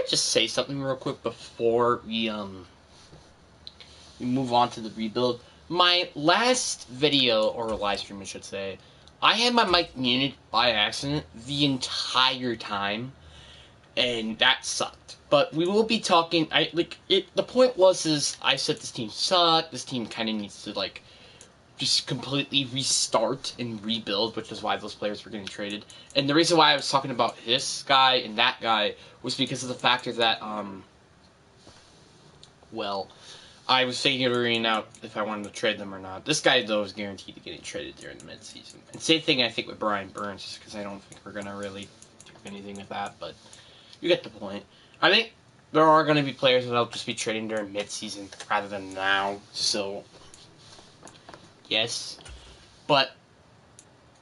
to just say something real quick before we move on to the rebuild. My last video, or live stream I should say, I had my mic muted by accident the entire time, and that sucked. But we will be talking. The point is I said this team sucked. This team kind of needs to just completely restart and rebuild, which is why those players were getting traded. And the reason why I was talking about this guy and that guy was because of the factor that I was figuring out if I wanted to trade them or not. This guy, though, is guaranteed to get traded during the midseason. And same thing, I think, with Brian Burns, just because I don't think we're going to really do anything with that, but you get the point. I think there are going to be players that will just be trading during midseason rather than now, so yes. But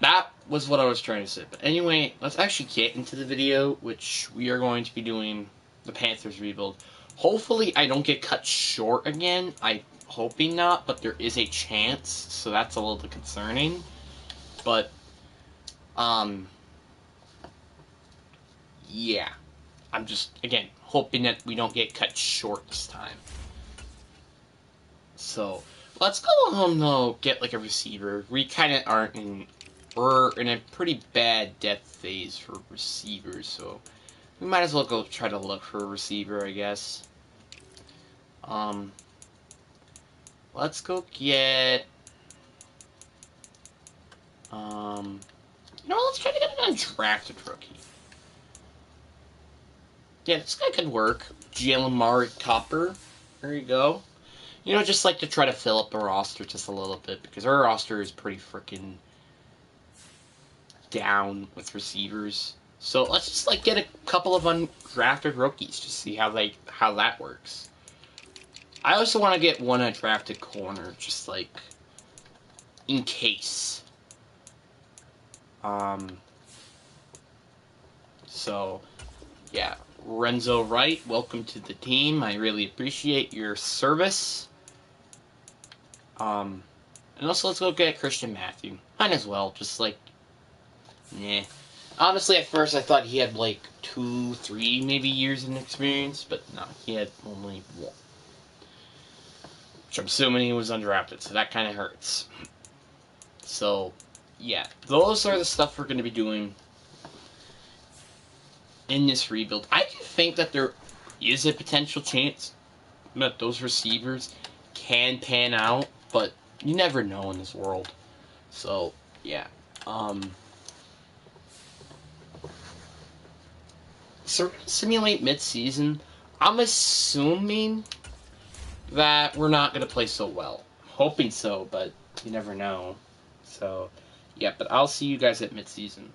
that was what I was trying to say. But anyway, let's actually get into the video, which we are going to be doing the Panthers rebuild. Hopefully I don't get cut short again. I'm hoping not, but there is a chance, so that's a little bit concerning. But, yeah. I'm just, again, hoping that we don't get cut short this time. So, let's go home, though, get, a receiver. We kind of aren't in... We're in a pretty bad depth phase for receivers, so we might as well go try to look for a receiver, I guess. Let's go get... let's try to get an undrafted rookie. Yeah, this guy could work. Jalen Copper. There you go. Just to try to fill up the roster just a little bit, because our roster is pretty freaking down with receivers. So let's just get a couple of undrafted rookies to see how that works. I also want to get one undrafted corner, just in case. So yeah, Renzo Wright, welcome to the team. I really appreciate your service. And also let's go get Christian Matthew. Might as well, just yeah. Honestly, at first I thought he had 2, 3 maybe years in experience, but no, he had only 1. Which I'm assuming he was undrafted, so that kind of hurts. So, yeah, those are the stuff we're going to be doing in this rebuild. I do think that there is a potential chance that those receivers can pan out, but you never know in this world. So, yeah. So, simulate mid-season. I'm assuming that we're not going to play so well. I'm hoping so, but you never know. So, yeah, but I'll see you guys at mid-season.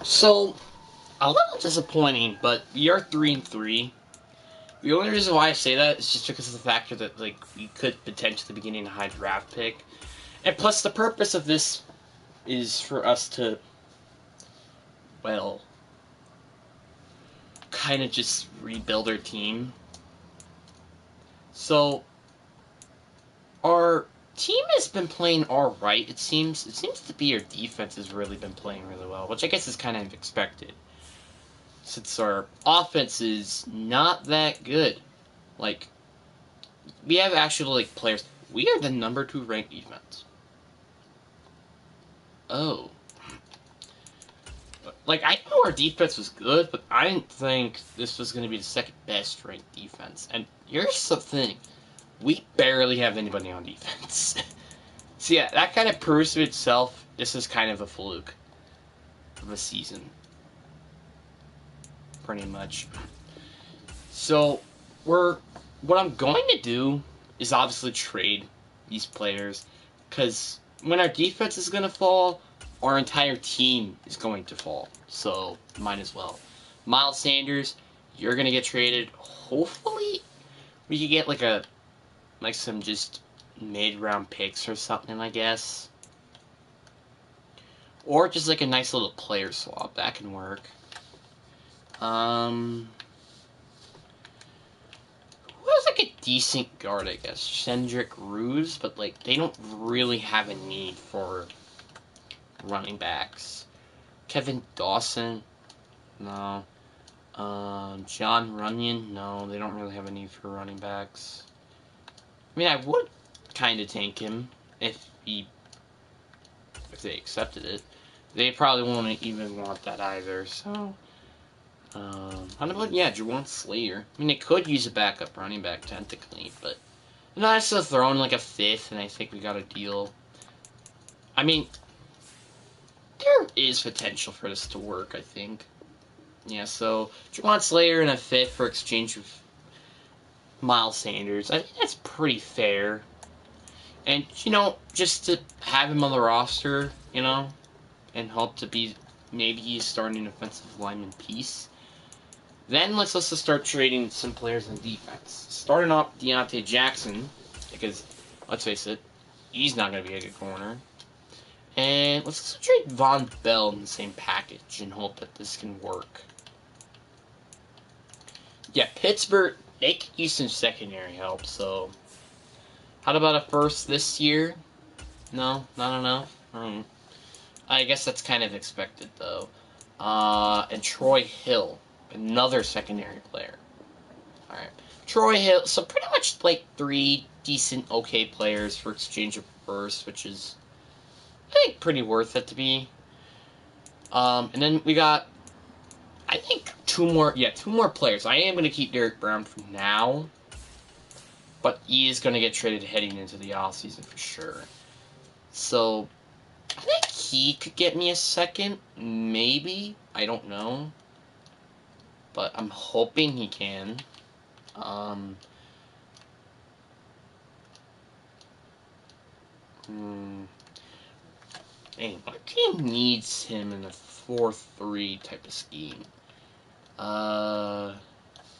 So, a little disappointing, but we are 3-3. The only reason why I say that is just because of the factor that like we could potentially be getting a high draft pick, and plus the purpose of this is for us to, well, kind of just rebuild our team. So our team has been playing all right. It seems to be our defense has really been playing really well, which I guess is kind of expected, since our offense is not that good. Like, we have actually like players. We are the number 2 ranked defense. Oh. Like, I know our defense was good, but I didn't think this was going to be the second best ranked defense. And here's the thing. We barely have anybody on defense. So yeah, that kind of proves to itself this is kind of a fluke of a season. Pretty much. So, what I'm going to do is obviously trade these players, because when our defense is going to fall, our entire team is going to fall. So, might as well. Miles Sanders, you're going to get traded. Hopefully, we can get like some just mid-round picks or something, I guess. Or just like a nice little player swap. That can work. Who's like a decent guard, I guess? Cendric Ruse, but like they don't really have a need for running backs. Kevin Dawson, no. John Runyon, no. They don't really have a need for running backs. I mean, I would kind of tank him if they accepted it. They probably won't even want that either. So. How about, yeah, Juwan Slater? I mean, they could use a backup running back, technically, but... No, I still throw in, like, a 5th, and I think we got a deal. I mean, there is potential for this to work, I think. Yeah, so, Juwan Slater and a 5th for exchange with Miles Sanders. I think that's pretty fair. And, you know, just to have him on the roster, you know, and hope to be maybe starting offensive lineman piece. Then let's also start trading some players in defense. Starting off Deontay Jackson, because, let's face it, he's not going to be a good corner. And let's also trade Von Bell in the same package and hope that this can work. Yeah, Pittsburgh, they could use some secondary help, so... How about a first this year? No, not enough? I guess that's kind of expected, though. And Troy Hill. Another secondary player. Alright. Troy Hill. So pretty much like 3 decent, okay players for exchange of first, which is, I think, pretty worth it to be. And then we got, I think, 2 more players. I am going to keep Derek Brown for now, but he is going to get traded heading into the offseason for sure. So, I think he could get me a second, maybe. I don't know. But I'm hoping he can. Man, our team needs him in a 4-3 type of scheme. I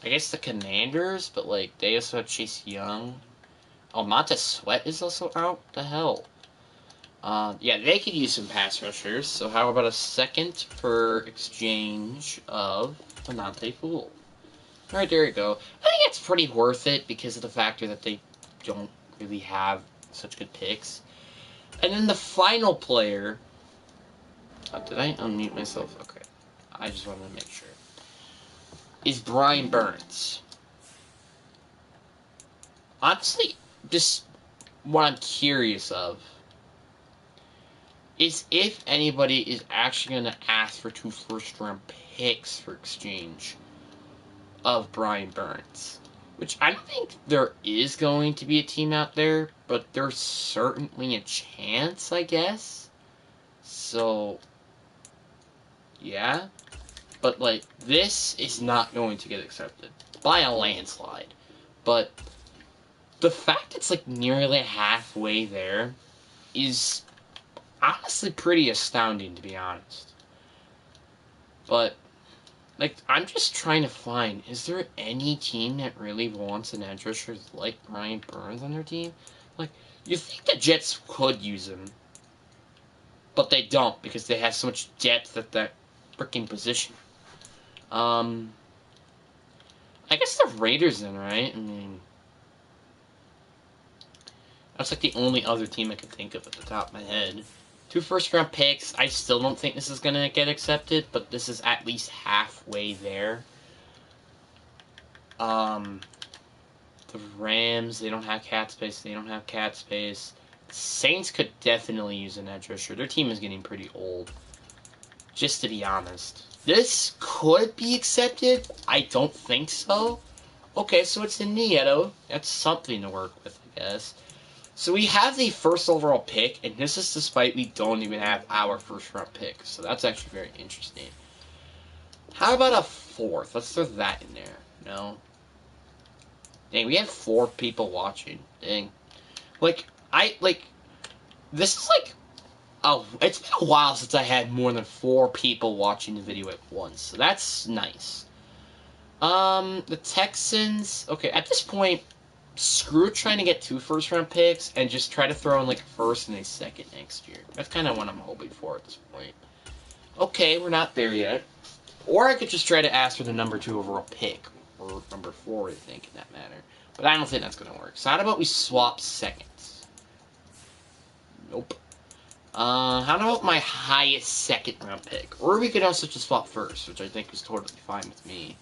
guess the Commanders, but like they also have Chase Young. Oh, Montez Sweat is also out. The hell. Yeah, they could use some pass rushers. So how about a second for exchange of Anante Fool? Alright, there you go. I think it's pretty worth it because of the factor that they don't really have such good picks. And then the final player... did I unmute myself? Okay. I just wanted to make sure. Is Brian Burns. Honestly, just what I'm curious of is if anybody is actually going to ask for 2 first-round picks for exchange of Brian Burns. Which I don't think there is going to be a team out there, but there's certainly a chance, I guess. So, yeah. But, like, this is not going to get accepted by a landslide. But the fact it's, like, nearly halfway there is honestly pretty astounding, to be honest. But, like, I'm just trying to find, is there any team that really wants an edge rusher like Brian Burns on their team? Like, you think the Jets could use him, but they don't because they have so much depth at that freaking position. I guess the Raiders then, right? I mean, that's like the only other team I can think of at the top of my head. 2 first-round picks. I still don't think this is going to get accepted, but this is at least halfway there. The Rams, they don't have cap space. They don't have cap space. The Saints could definitely use an edge rusher. Their team is getting pretty old, just to be honest. This could be accepted. I don't think so. Okay, so it's in Nieto. That's something to work with, I guess. So we have the first overall pick, and this is despite we don't even have our first round pick. So that's actually very interesting. How about a 4th? Let's throw that in there. No. Dang, we have 4 people watching. Dang. This is like, oh, it's been a while since I had more than 4 people watching the video at once. So that's nice. The Texans, okay, at this point, screw trying to get 2 first-round picks and just try to throw in like a first and a second next year. That's kind of what I'm hoping for at this point. Okay, we're not there yet. Or I could just try to ask for the number 2 overall pick, or number 4, I think, in that matter. But I don't think that's going to work. So how about we swap seconds? Nope. How about my highest second-round pick? Or we could also just swap first, which I think is totally fine with me.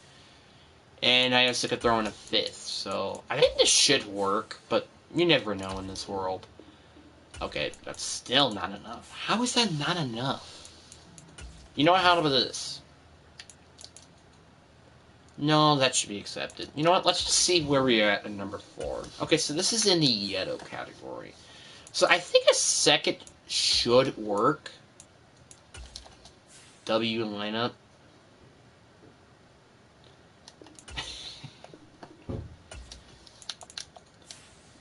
And I also could throw in a 5th, so I think this should work, but you never know in this world. Okay, that's still not enough. How is that not enough? You know what, how about this? No, that should be accepted. You know what, let's just see where we're at number 4. Okay, so this is in the Yeto category. So I think a second should work. W lineup.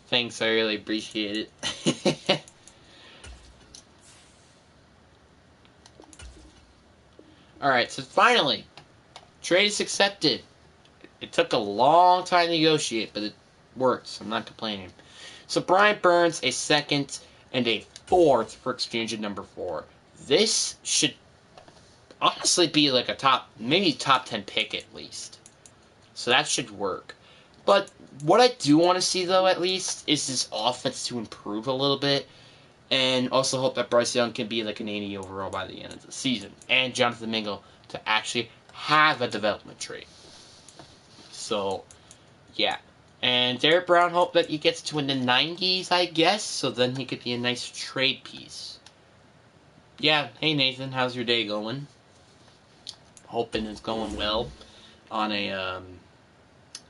Thanks, I really appreciate it. Alright, so finally, trade is accepted. It took a long time to negotiate, but it worked, so I'm not complaining. So Brian Burns, a 2nd and a 4th for exchange at number 4. This should honestly be like a maybe top 10 pick at least. So that should work. But what I do want to see, though, at least, is this offense to improve a little bit. And also hope that Bryce Young can be like an 80 overall by the end of the season. And Jonathan Mingo to actually have a development trait. So, yeah. And Derek Brown, hope that he gets to in the 90s, I guess. So then he could be a nice trade piece. Yeah, hey Nathan, how's your day going? Hoping it's going well on a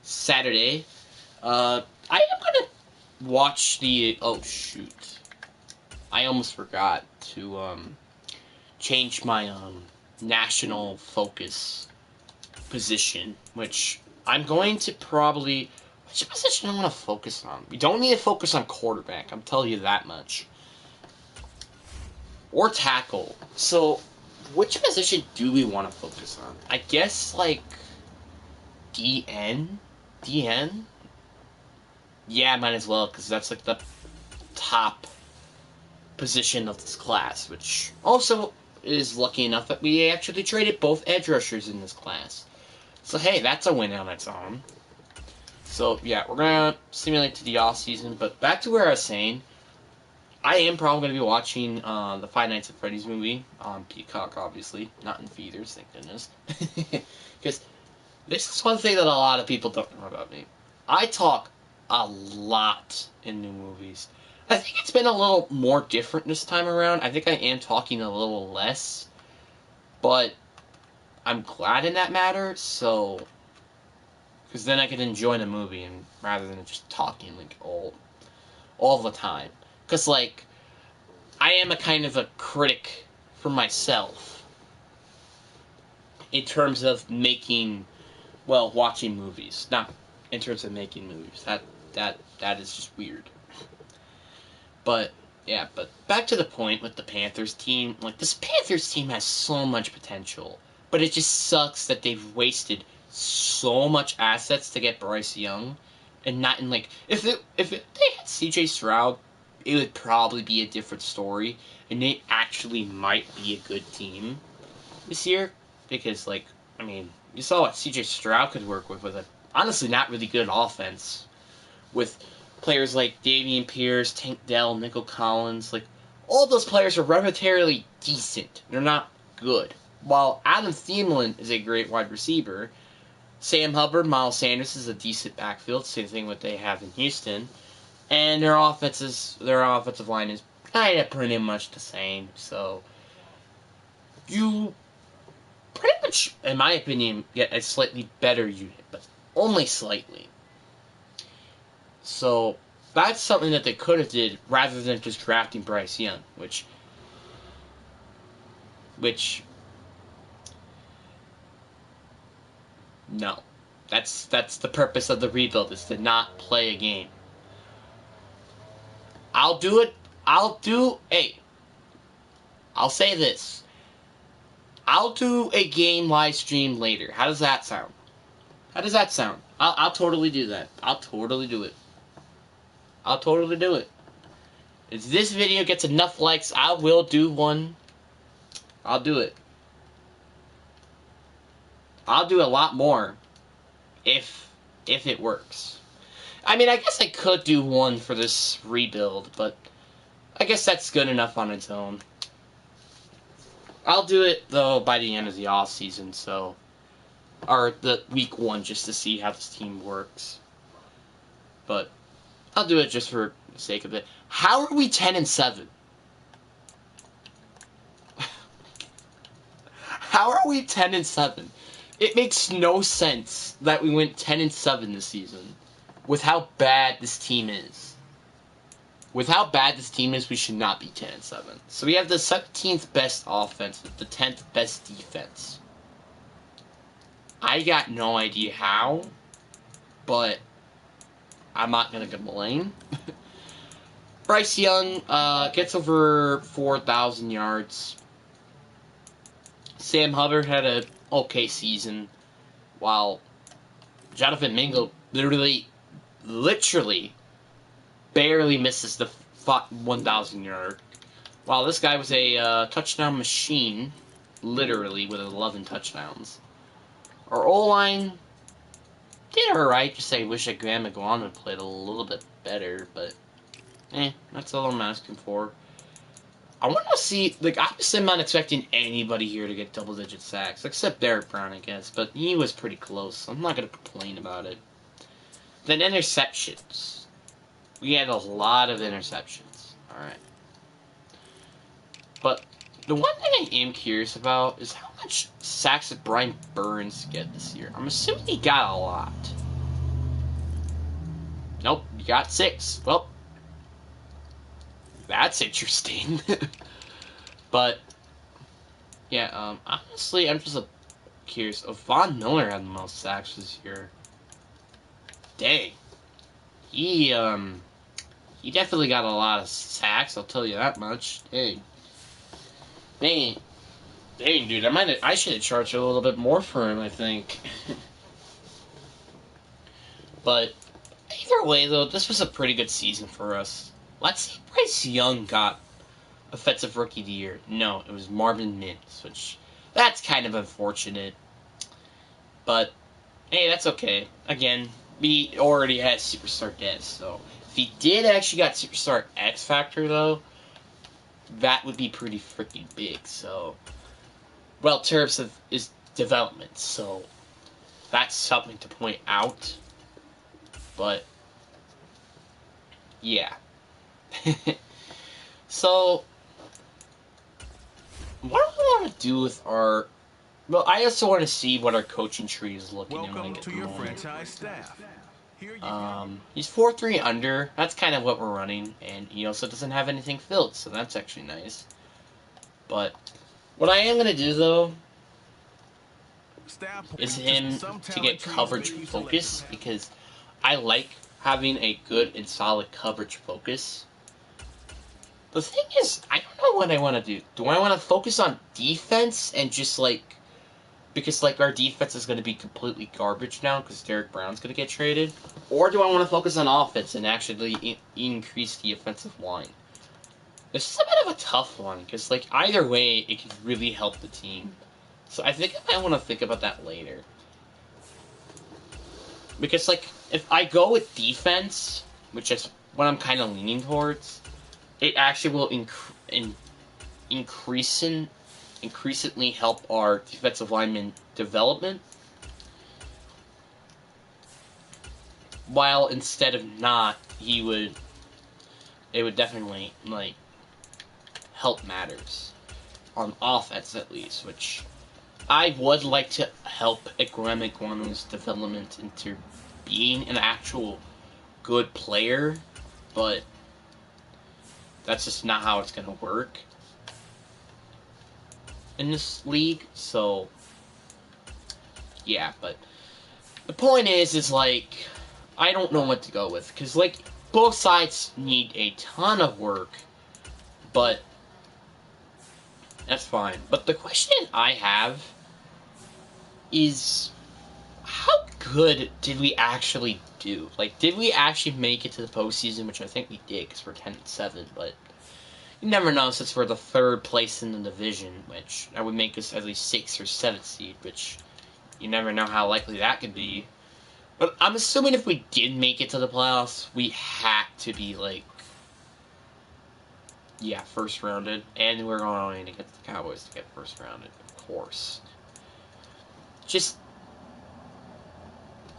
Saturday. I am gonna watch the. Oh shoot! I almost forgot to change my national focus position, which I'm going to probably. Which position I want to focus on? We don't need to focus on quarterback. I'm telling you that much. Or tackle. So, which position do we want to focus on? I guess like DN. DN? Yeah, might as well, because that's like the top position of this class, which also is lucky enough that we actually traded both edge rushers in this class. So hey, that's a win on its own. So yeah, we're going to simulate to the off season, but back to where I was saying, I am probably going to be watching the Five Nights at Freddy's movie on Peacock, obviously, not in theaters, thank goodness. Because this is one thing that a lot of people don't know about me. I talk a lot in new movies. I think it's been a little more different this time around. I think I am talking a little less. But I'm glad in that matter, so... Because then I can enjoy the movie and rather than just talking like all the time. Because, like, I am a kind of a critic for myself in terms of making... Well, watching movies, not in terms of making movies. That is just weird. But yeah, but back to the point with the Panthers team. Like, this Panthers team has so much potential, But it just sucks that they've wasted so much assets to get Bryce Young, and not in like they had C.J. Stroud, it would probably be a different story, and they actually might be a good team this year because like I mean you saw what C.J. Stroud could work with a honestly not really good offense with players like Dameon Pierce, Tank Dell, Nico Collins, like all those players are relatively decent. They're not good. While Adam Thielen is a great wide receiver, Sam Hubbard, Miles Sanders is a decent backfield. Same thing what they have in Houston, and their offensive line is kind of pretty much the same. So you pretty much, in my opinion, get a slightly better unit, but only slightly. So that's something that they could have did rather than just drafting Bryce Young, which no. That's the purpose of the rebuild, is to not play a game. I'll say this. I'll do a game live stream later. How does that sound? I'll totally do that. I'll totally do it. If this video gets enough likes, I will do one. I'll do it. I'll do a lot more if it works. I mean, I guess I could do one for this rebuild, but I guess that's good enough on its own. I'll do it, though, by the end of the off season, so or the week 1, just to see how this team works. But I'll do it just for the sake of it. How are we 10-7? How are we 10-7? It makes no sense that we went 10-7 this season with how bad this team is. With how bad this team is, we should not be 10-7. So we have the 17th best offense with the 10th best defense. I got no idea how, but I'm not going to complain. Bryce Young gets over 4,000 yards. Sam Hubbard had a okay season, while Jonathan Mingo literally barely misses the 1,000 yard. While this guy was a touchdown machine, literally with 11 touchdowns. Our O-line did alright. Just I wish that Graham McGuan had played a little bit better, but that's all I'm asking for. I want to see, like, obviously I'm not expecting anybody here to get double-digit sacks, except Derek Brown, I guess, but he was pretty close, so I'm not going to complain about it. Then interceptions. We had a lot of interceptions. Alright. But the one thing I am curious about is how much sacks did Brian Burns get this year? I'm assuming he got a lot. Nope, he got 6. Well, that's interesting. But yeah, honestly, I'm just curious. Von Miller had the most sacks this year. Dang, he definitely got a lot of sacks. I'll tell you that much. Dang, dude. I should have charged a little bit more for him, I think. But either way, though, this was a pretty good season for us. Let's see if Bryce Young got Offensive Rookie of the Year. No, it was Marvin Mims, which, that's kind of unfortunate. But, hey, that's okay. Again, we already had Superstar Dez, so if he did actually got Superstar X Factor, though, that would be pretty freaking big, so, well, in terms of his development, so that's something to point out. But, yeah. So, what do we want to do with our... Well, I also want to see what our coaching tree is looking like. Welcome to your franchise staff. He's 4-3 under. That's kind of what we're running. And he also doesn't have anything filled, so that's actually nice. But what I am going to do, though, is him to get coverage focus, because I like having a good and solid coverage focus. The thing is, I don't know what I want to do. Do I want to focus on defense and just, like, because like our defense is going to be completely garbage now because Derek Brown's going to get traded, or do I want to focus on offense and actually increase the offensive line? This is a bit of a tough one because like either way it could really help the team. So I think I want to think about that later. Because like if I go with defense, which is what I'm kind of leaning towards, it actually will increasingly help our defensive lineman development, while instead of not, it would definitely like help matters on offense at least, which I would like to help Iguanu's development into being an actual good player, but that's just not how it's gonna work in this league. So yeah, but the point is like I don't know what to go with because like both sides need a ton of work, but that's fine. But the question I have is, how good did we actually do? Like, did we actually make it to the postseason? Which I think we did because we're 10-7, but you never know since we're the 3rd place in the division, which that would make us at least 6th or 7th seed, which you never know how likely that could be. But I'm assuming if we did make it to the playoffs, we had to be like, yeah, first rounded, and we're going to get the Cowboys to get first rounded, of course. Just,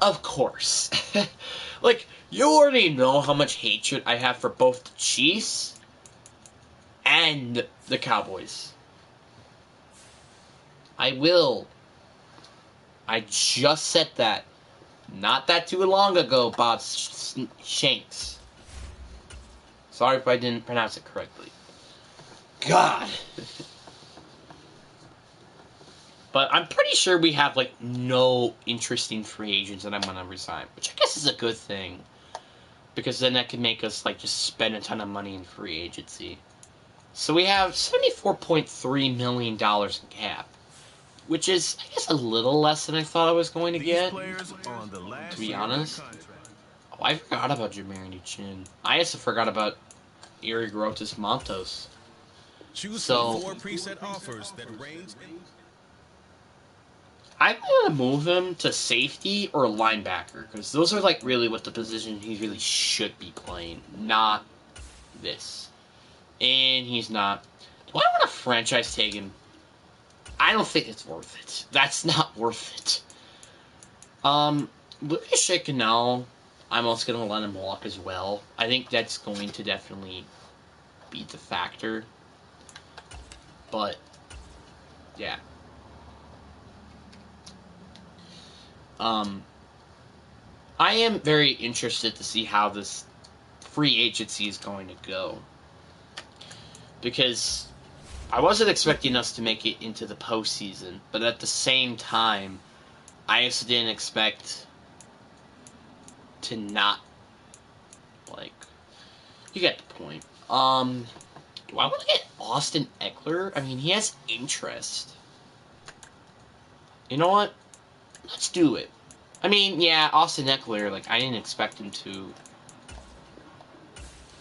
of course. Like, you already know how much hatred I have for both the Chiefs and the Cowboys. I just said that. Not that too long ago, Bob Shanks. Sorry if I didn't pronounce it correctly. God. But I'm pretty sure we have, like, no interesting free agents that I'm going to resign, which I guess is a good thing. Because then that could make us, like, just spend a ton of money in free agency. So we have $74.3 million in cap, which is, I guess, a little less than I thought I was going to get, to be honest. Oh, I forgot about Jermaine Chin. I also forgot about Erie Grotus Montos. Choose from 4 preset offers that range in... I'm going to move him to safety or linebacker, because those are, like, really what the position he really should be playing, not this. And he's not. Do I want to franchise tag him? I don't think it's worth it. That's not worth it. Lucas Chicanel, I'm also going to let him walk as well. I think that's going to definitely be the factor. But, yeah. I am very interested to see how this free agency is going to go. Because I wasn't expecting us to make it into the postseason, but at the same time, I also didn't expect to not, like, you get the point. Do I want to get Austin Eckler? I mean, he has interest. You know what? Let's do it. I mean, yeah, Austin Eckler, like, I didn't expect him to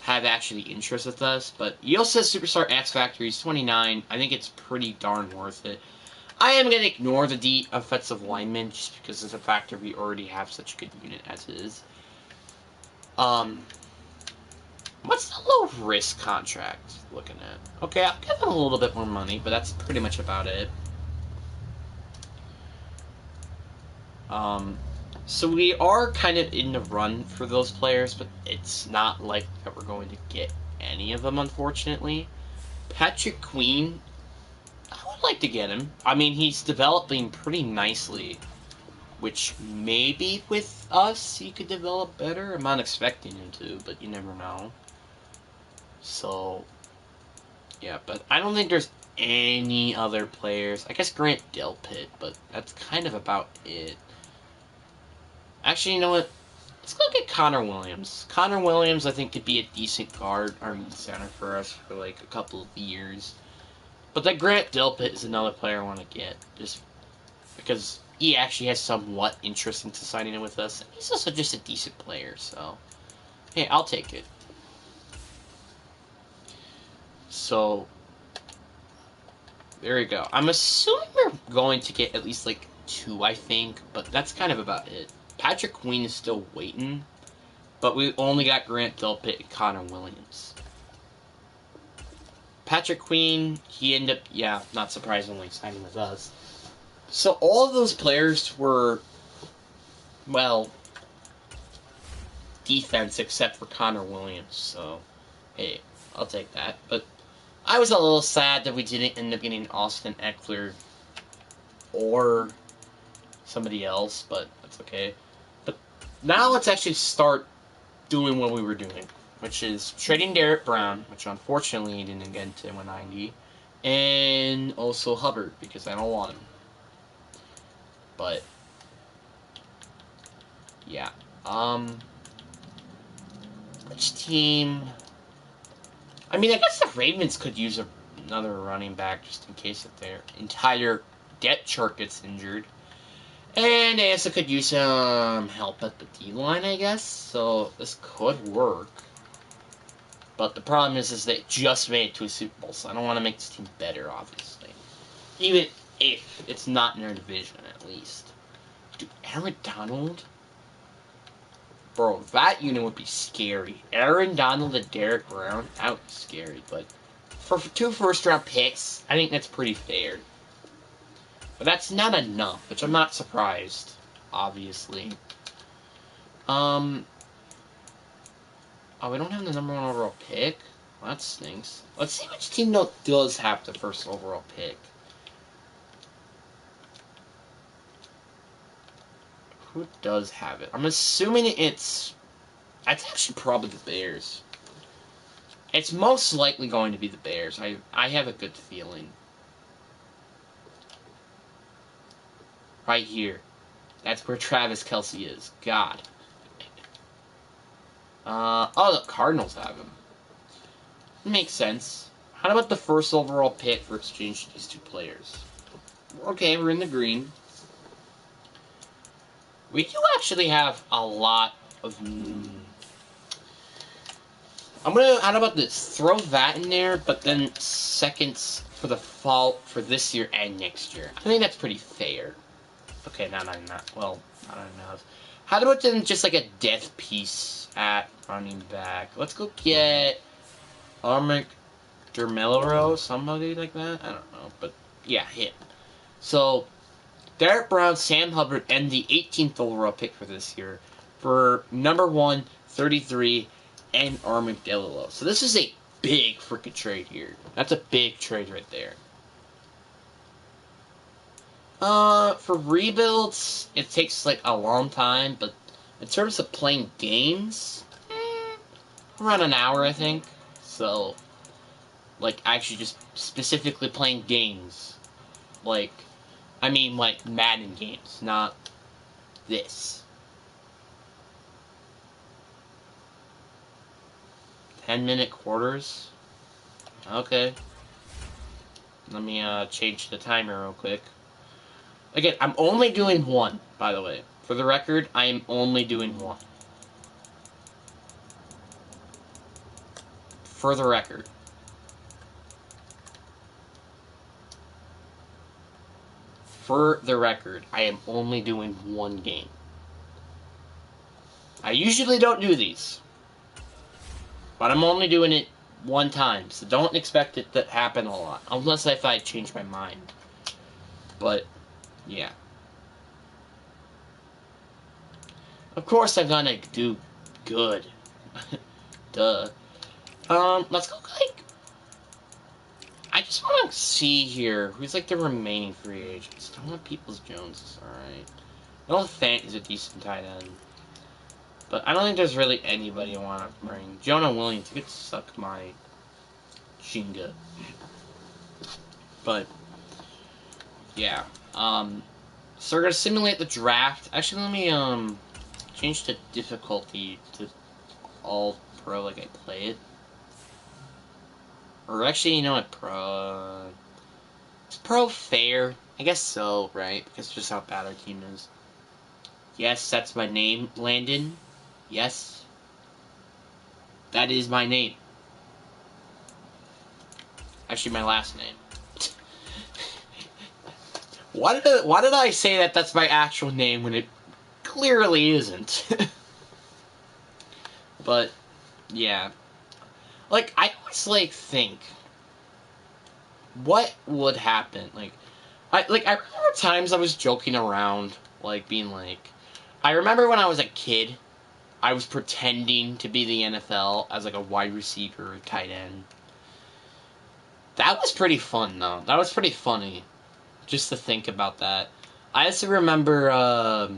have actually interest with us, but he also says Superstar X Factor, he's 29. I think it's pretty darn worth it. I am going to ignore the offensive lineman just because it's a factor we already have such a good unit as it is. What's the low risk contract looking at? Okay, I'll give him a little bit more money, but that's pretty much about it. So we are kind of in the run for those players, but it's not like that we're going to get any of them, unfortunately. Patrick Queen, I would like to get him. I mean, he's developing pretty nicely, which maybe with us he could develop better. I'm not expecting him to, but you never know. So, yeah, but I don't think there's any other players. I guess Grant Delpit, but that's kind of about it. Actually, you know what? Let's look at Connor Williams. Connor Williams, I think, could be a decent guard or center for us for like a couple of years. But that Grant Delpit is another player I want to get. Just because he actually has somewhat interest into signing in with us. He's also just a decent player, so hey, I'll take it. So there we go. I'm assuming we're going to get at least like 2, I think, but that's kind of about it. Patrick Queen is still waiting, but we only got Grant Delpit and Connor Williams. Patrick Queen, he ended up, yeah, not surprisingly, signing with us. So all of those players were, well, defense except for Connor Williams. So, hey, I'll take that. But I was a little sad that we didn't end up getting Austin Eckler or somebody else, but that's okay. But now let's actually start doing what we were doing, which is trading Derek Brown, which unfortunately he didn't get into 190, and also Hubbard, because I don't want him. But, yeah. Which team? I mean, I guess the Ravens could use another running back just in case if their entire depth chart gets injured. And they also could use some help at the D-line, I guess. So this could work. But the problem is they just made it to a Super Bowl, so I don't want to make this team better, obviously. Even if it's not in their division, at least. Dude, Aaron Donald? Bro, that unit would be scary. Aaron Donald and Derek Brown, that would be scary. But for 2 first-round picks, I think that's pretty fair. But that's not enough, which I'm not surprised, obviously. Oh, we don't have the number 1 overall pick? Well, that stinks. Let's see which team does have the first overall pick. Who does have it? I'm assuming it's actually probably the Bears. It's most likely going to be the Bears. I have a good feeling. Right here. That's where Travis Kelce is. God. Oh, the Cardinals have him. Makes sense. How about the first overall pick for exchange these 2 players? Okay, we're in the green. We do actually have a lot of... how about this? Throw that in there, but then seconds for the fall for this year and next year. I think that's pretty fair. Okay, not well, not enough. How about then just like a death piece at running back? Let's go get Armick Dermelro, somebody like that? I don't know, but yeah, him. So, Derek Brown, Sam Hubbard, and the 18th overall pick for this year for number 1, 33, and Armick Delilo. So this is a big freaking trade here. That's a big trade right there. For rebuilds, it takes like a long time, but in terms of playing games, around an hour, I think. So, like, actually just specifically playing games. Like, I mean, like, Madden games, not this. 10-minute quarters? Okay. Let me, change the timer real quick. Again, I'm only doing 1, by the way. For the record, I am only doing 1. For the record. For the record, I am only doing 1 game. I usually don't do these. But I'm only doing it 1 time, so don't expect it to happen a lot. Unless if I change my mind. But, yeah. Of course I'm gonna do good. Duh. Let's go, like... I just want to see here who's, like, the remaining free agents. I don't want Peoples-Jones, alright. I don't think he's a decent tight end. But I don't think there's really anybody I want to bring. Jonah Williams, he could suck my Shinga. But, yeah. So we're going to simulate the draft. Actually, let me, change the difficulty to all pro like I play it. Or actually, you know what, pro... pro fair? I guess so, right? Because just how bad our team is. Yes, that's my name, Landon. Yes. That is my name. Actually, my last name. Why did I say that that's my actual name when it clearly isn't? But, yeah. Like, I always, like, think, what would happen? I remember times I was joking around, like, being like, I remember when I was a kid, I was pretending to be the NFL as, like, a wide receiver or tight end. That was pretty fun, though. That was pretty funny, just to think about that. I also remember,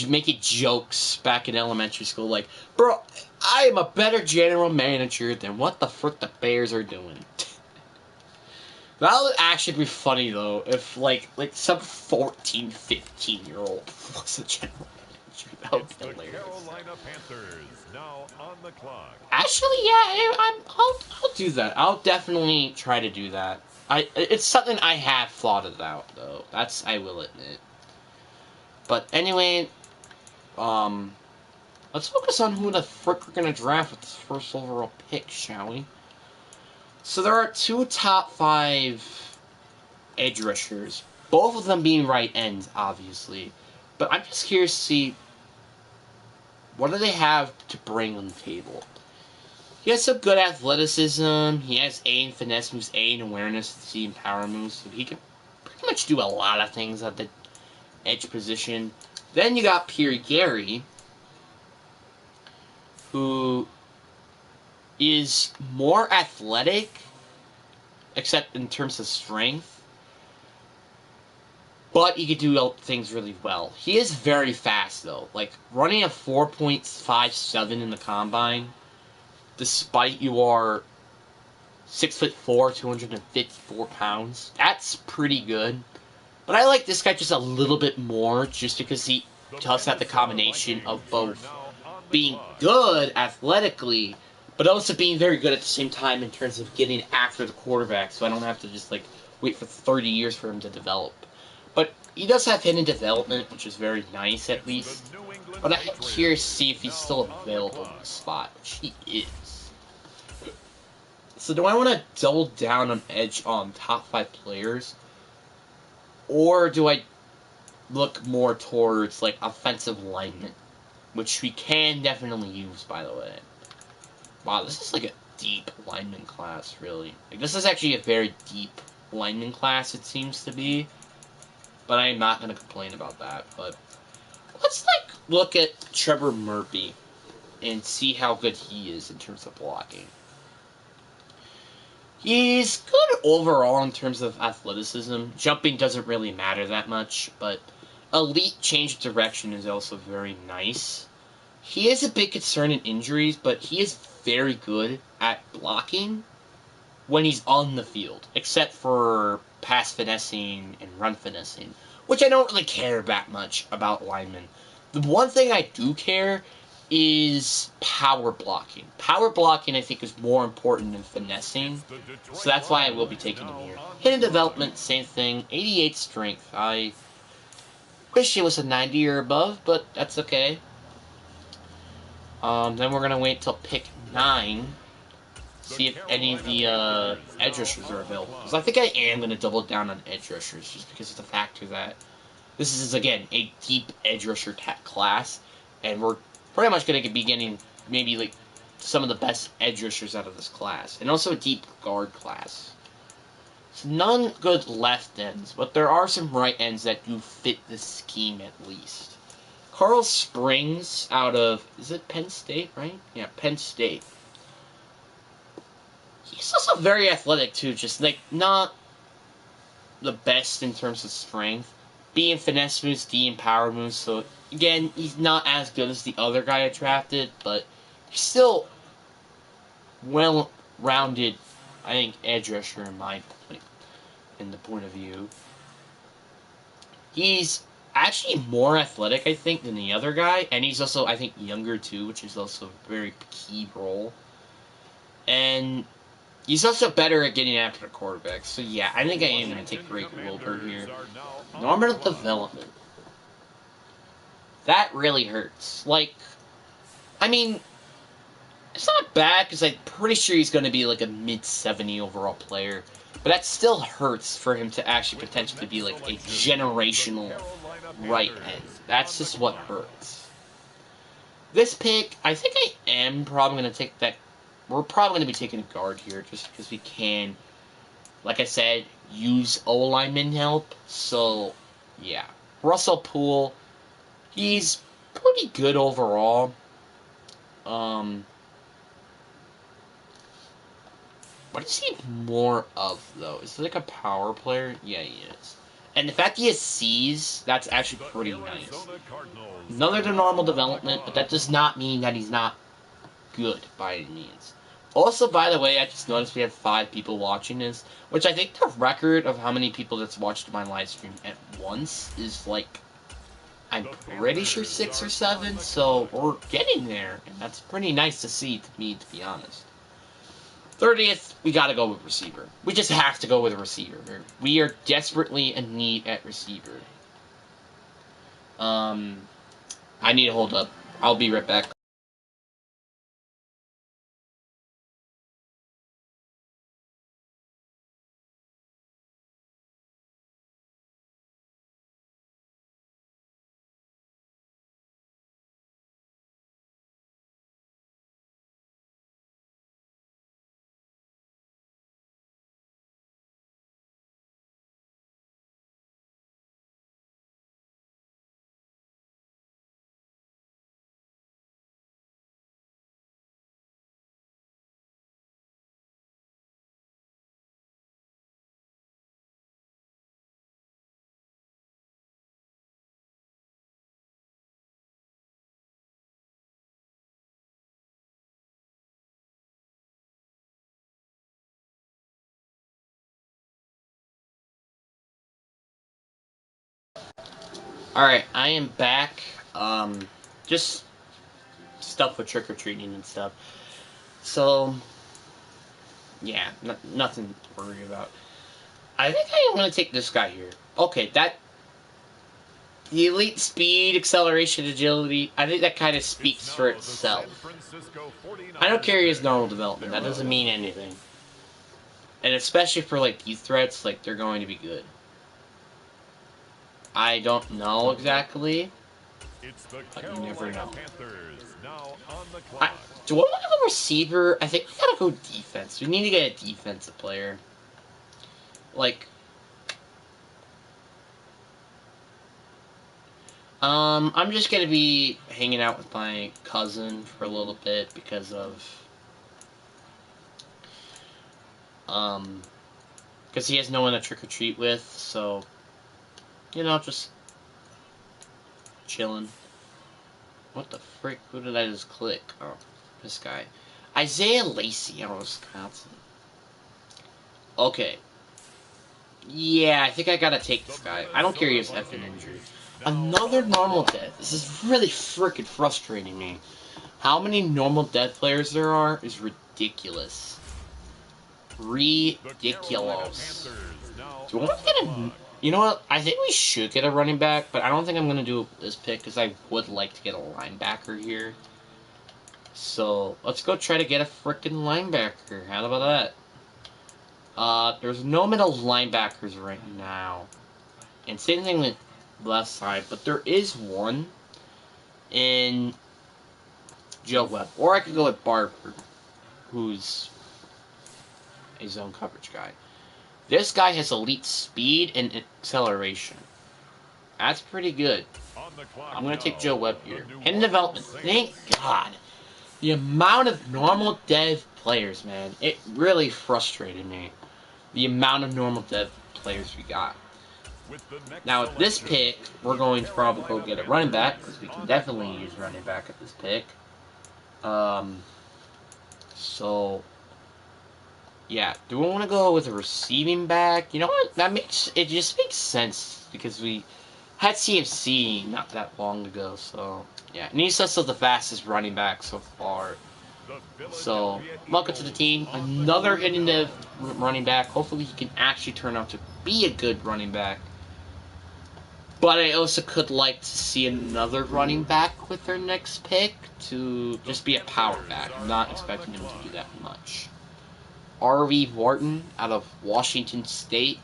making jokes back in elementary school, like, bro, I am a better general manager than what the frick the Bears are doing. That would actually be funny, though, if, like some 14, 15-year-old was a general manager. That would be hilarious. Carolina Panthers now on the clock. Actually, yeah, I'll do that. I'll definitely try to do that. It's something I have thought about, though. I will admit. But anyway, let's focus on who the frick we're gonna draft with this first overall pick, shall we? So there are 2 top 5 edge rushers, both of them being right ends, obviously. But I'm just curious to see, what do they have to bring on the table? He has some good athleticism, he has A in finesse moves, A in awareness, C in power moves, so he can pretty much do a lot of things at the edge position. Then you got Pierre Gary, who is more athletic, except in terms of strength, but he can do things really well. He is very fast, though. Like, running a 4.57 in the combine, despite you are 6'4", 254 pounds, that's pretty good. But I like this guy just a little bit more, just because he does have the combination of both being good athletically, but also being very good at the same time in terms of getting after the quarterback, so I don't have to just, like, wait for 30 years for him to develop. But he does have hidden development, which is very nice, at least. But I'm curious to see if he's still available in the spot, which he is. So do I want to double down on edge on top 5 players? Or do I look more towards, like, offensive linemen? Which we can definitely use, by the way. Wow, this is like a deep lineman class, really. Like, this is actually a very deep lineman class, it seems to be. But I'm not going to complain about that. But let's, like, look at Trevor Murphy and see how good he is in terms of blocking. He's good overall in terms of athleticism. Jumping doesn't really matter that much, but elite change of direction is also very nice. He is a big concern in injuries, but he is very good at blocking when he's on the field, except for pass finessing and run finessing, which I don't really care that much about linemen. The one thing I do care is power blocking. Power blocking, I think, is more important than finessing, so that's why I will be taking him here. Hidden development, same thing. 88 strength. I wish it was a 90 or above, but that's okay. Then we're going to wait till pick 9, see if any of the edge rushers are available. Because I think I am going to double down on edge rushers, just because of the factor that this is, again, a deep edge rusher class, and we're pretty much going to be getting maybe, like, some of the best edge rushers out of this class. And also a deep guard class. So none good left ends, but there are some right ends that do fit the scheme at least. Carl Springs out of, is it Penn State, right? Yeah, Penn State. He's also very athletic, too, just, like, not the best in terms of strength. B in finesse moves, D in power moves, so, again, he's not as good as the other guy I drafted, but he's still well-rounded, I think, edge rusher in the point of view. He's actually more athletic, I think, than the other guy, and he's also, I think, younger, too, which is also a very key role. And He's also better at getting after the quarterback. So yeah, I think I am going to take Greg Wilbur here. Normal development. That really hurts. Like, I mean, it's not bad because I'm pretty sure he's going to be like a mid-70 overall player. But that still hurts for him to actually potentially be like a generational right end. That's just what hurts. This pick, I think I am probably going to take that. We're probably going to be taking a guard here just because we can, like I said, use O-lineman help. So, yeah. Russell Poole, he's pretty good overall. What is he more of, though? Is he like a power player? Yeah, he is. And the fact he has C's, that's actually pretty nice. Another than normal development, but that does not mean that he's not good by any means. Also, by the way, I just noticed we have 5 people watching this, which I think the record of how many people that's watched my live stream at once is like, I'm pretty sure 6 or 7, so we're getting there, and that's pretty nice to see to me, to be honest. 30th, we gotta go with receiver. We just have to go with a receiver. We are desperately in need at receiver. I need to hold up. I'll be right back. Alright, I am back. Just stuff with trick-or-treating and stuff. So, yeah, nothing to worry about. I think I am going to take this guy here. Okay, the elite speed, acceleration, agility, I think that kind of speaks for itself. I don't care his normal development, that doesn't mean anything. And especially for, like, youth threats, like, they're going to be good. I don't know exactly, but you never know. Do I want to go receiver? I think we gotta go defense. We need to get a defensive player. Like, I'm just gonna be hanging out with my cousin for a little bit because he has no one to trick-or-treat with, so, you know, just chilling. What the frick? Who did I just click? Oh, this guy. Isaiah Lacey out of Wisconsin. Okay. Yeah, I think I gotta take this guy. I don't care he has effing injury. Another normal death. This is really freaking frustrating me. How many normal death players there are is ridiculous. Ridiculous. Do I want to get a... You know what? I think we should get a running back, but I don't think I'm going to do this pick because I would like to get a linebacker here. So, let's go try to get a freaking linebacker. How about that? There's no middle linebackers right now. And same thing with left side, but there is one in Joe Webb. Or I could go with Barber, who's a zone coverage guy. This guy has elite speed and acceleration. That's pretty good. I'm going to take Joe Webb here. In development, thank God. The amount of normal dev players, man, it really frustrated me. The amount of normal dev players we got. Now, with this pick, we're going to probably go get a running back, because we can definitely use running back at this pick. So, yeah. Do we want to go with a receiving back? You know what? It just makes sense, because we had CFC not that long ago, so, yeah. And he's also the fastest running back so far. So, welcome to the team. Another hidden dev running back. Hopefully he can actually turn out to be a good running back. But I also could like to see another running back with their next pick to just be a power back. I'm not expecting him to do that much. R.V. Wharton out of Washington State.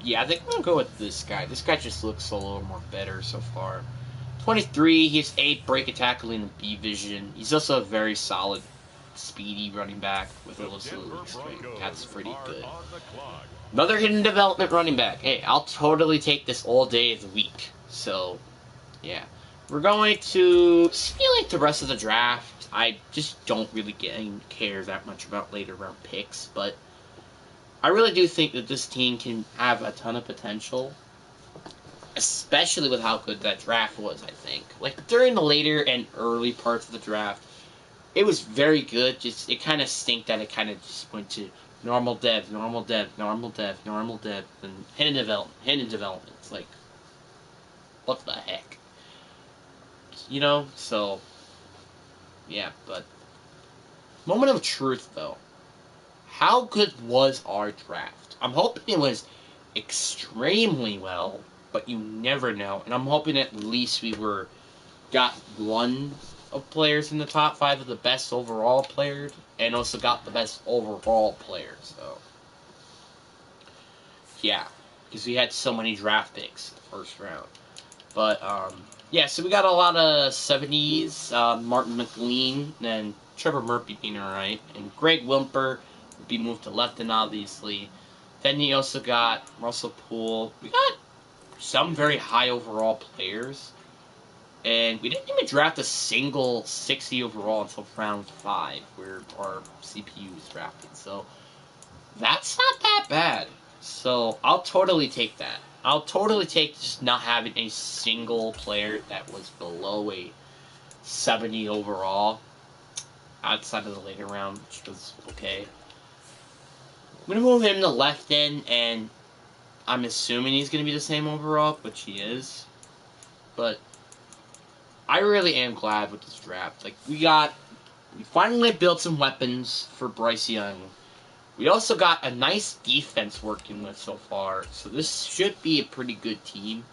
Yeah, I think I'm going to go with this guy. This guy just looks a little more better so far. 23, he has 8 break and tackling in the B vision. He's also a very solid, speedy running back with a little strength. That's pretty good. Another hidden development running back. Hey, I'll totally take this all day of the week. So, yeah. We're going to simulate the rest of the draft. I just don't really care that much about later round picks, but I really do think that this team can have a ton of potential, especially with how good that draft was, I think. Like, during the later and early parts of the draft, it was very good, just, it kind of stinked that it kind of just went to normal dev, normal dev, normal dev, normal dev, and hidden development. It's like, what the heck? You know, so, yeah, but, moment of truth, though. How good was our draft? I'm hoping it was extremely well, but you never know. And I'm hoping at least we got one of players in the top 5 of the best overall players, and also got the best overall player. So, yeah, because we had so many draft picks in the first round. But yeah, so we got a lot of 70s. Martin McLean and Trevor Murphy being alright, and Greg Wimper would be moved to left end, obviously. Then you also got Russell Poole. We got some very high overall players. And we didn't even draft a single 60 overall until round 5, where our CPU was drafted. So, that's not that bad. So, I'll totally take that. I'll totally take just not having a single player that was below a 70 overall outside of the later round, which was okay. I'm going to move him to left end, and I'm assuming he's going to be the same overall, which he is. But I really am glad with this draft. Like, we finally built some weapons for Bryce Young. We also got a nice defense working with so far, so this should be a pretty good team.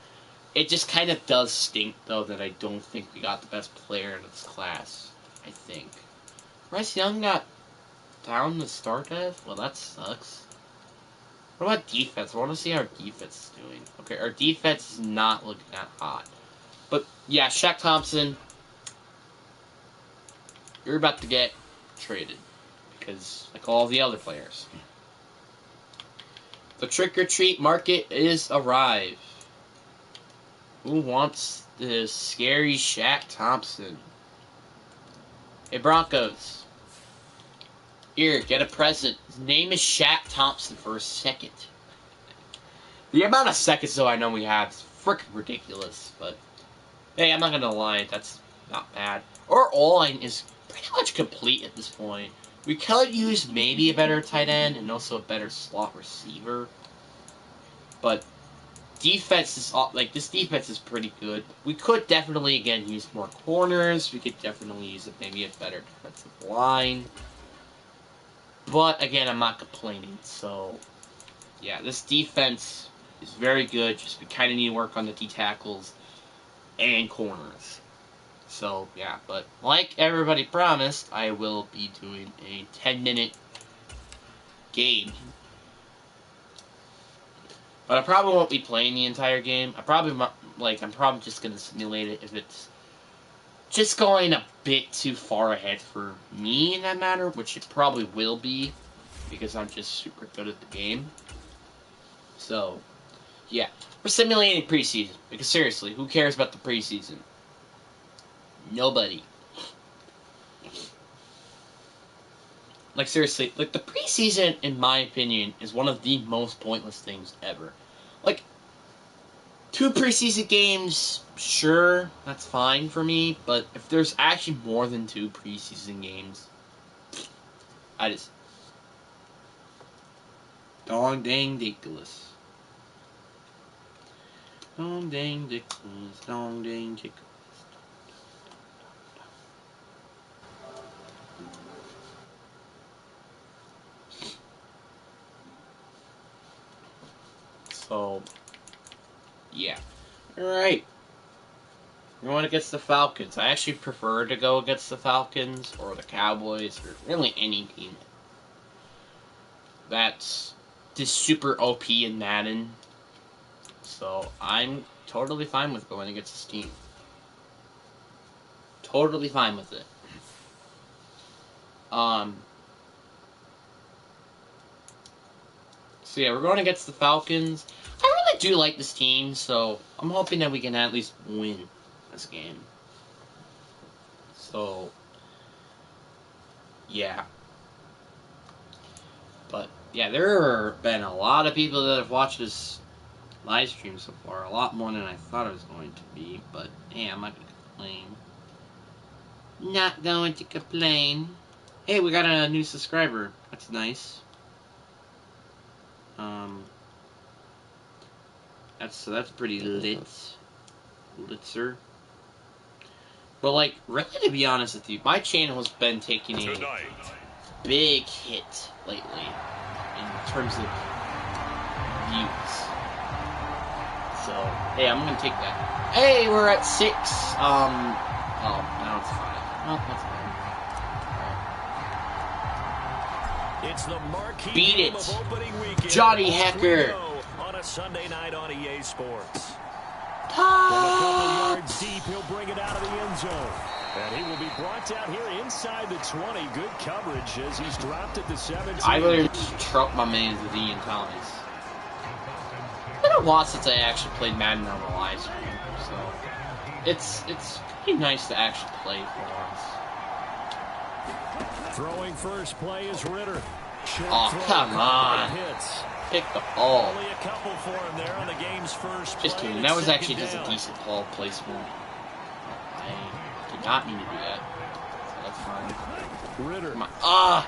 It just kind of does stink, though, that I don't think we got the best player in this class, I think. Bryce Young got down to start dev? Well, that sucks. What about defense? I want to see how our defense is doing. Okay, our defense is not looking that hot. But, yeah, Shaq Thompson, you're about to get traded. Because, like all the other players. The trick-or-treat market is arrived. Who wants this scary Shaq Thompson? Hey, Broncos. Here, get a present. His name is Shaq Thompson for a second. The amount of seconds, though, I know we have is freaking ridiculous. But, hey, I'm not going to lie. That's not bad. Our O-line is pretty much complete at this point. We could use maybe a better tight end and also a better slot receiver. But defense is, like, this defense is pretty good. We could definitely, again, use more corners. We could definitely use maybe a better defensive line. But, again, I'm not complaining. So, yeah, this defense is very good. Just we kind of need to work on the D-tackles and corners. So, yeah, but like everybody promised, I will be doing a 10-minute game. But I probably won't be playing the entire game. I'm probably just going to simulate it if it's just going a bit too far ahead for me in that matter, which it probably will be, because I'm just super good at the game. So, yeah. We're simulating preseason, because seriously, who cares about the preseason? Nobody. Like, seriously, like, the preseason, in my opinion, is one of the most pointless things ever. Like, 2 preseason games, sure, that's fine for me, but if there's actually more than 2 preseason games, I just... dang ridiculous. Dong dang dickles, dong dang dickles. So, yeah. Alright. We're going against the Falcons. I actually prefer to go against the Falcons or the Cowboys or really any team that's just super OP in Madden. So I'm totally fine with going against this team. Totally fine with it. So yeah, we're going against the Falcons. I really do like this team, so I'm hoping that we can at least win this game. So, yeah. But, yeah, there have been a lot of people that have watched this live stream so far. A lot more than I thought it was going to be. But, hey, I'm not going to complain. Not going to complain. Hey, we got a new subscriber. That's nice. That's pretty lit. Litzer. But, like, really, to be honest with you, my channel has been taking a big hit lately in terms of views. So, hey, I'm gonna take that. Hey, we're at 6. Oh, now it's 5. Oh, that's fine. It's the marquee Beat game it, of opening weekend. Johnny Hecker. On a Sunday night on EA Sports. From a Ah! couple yards deep, he'll bring it out of the end zone. And he will be brought out here inside the 20. Good coverage as he's dropped at the 17. I really just truck my man to the Ian Thomas. It's been a while since I actually played Madden on the live stream, so it's pretty nice to actually play for once. Throwing first play is Ritter. Oh, come on. Pick the ball. Only a couple for him there on the game's first play. Just kidding. That was actually just a decent ball placement. I did not mean to do that. So that's fine. Ritter. Come on. Ah!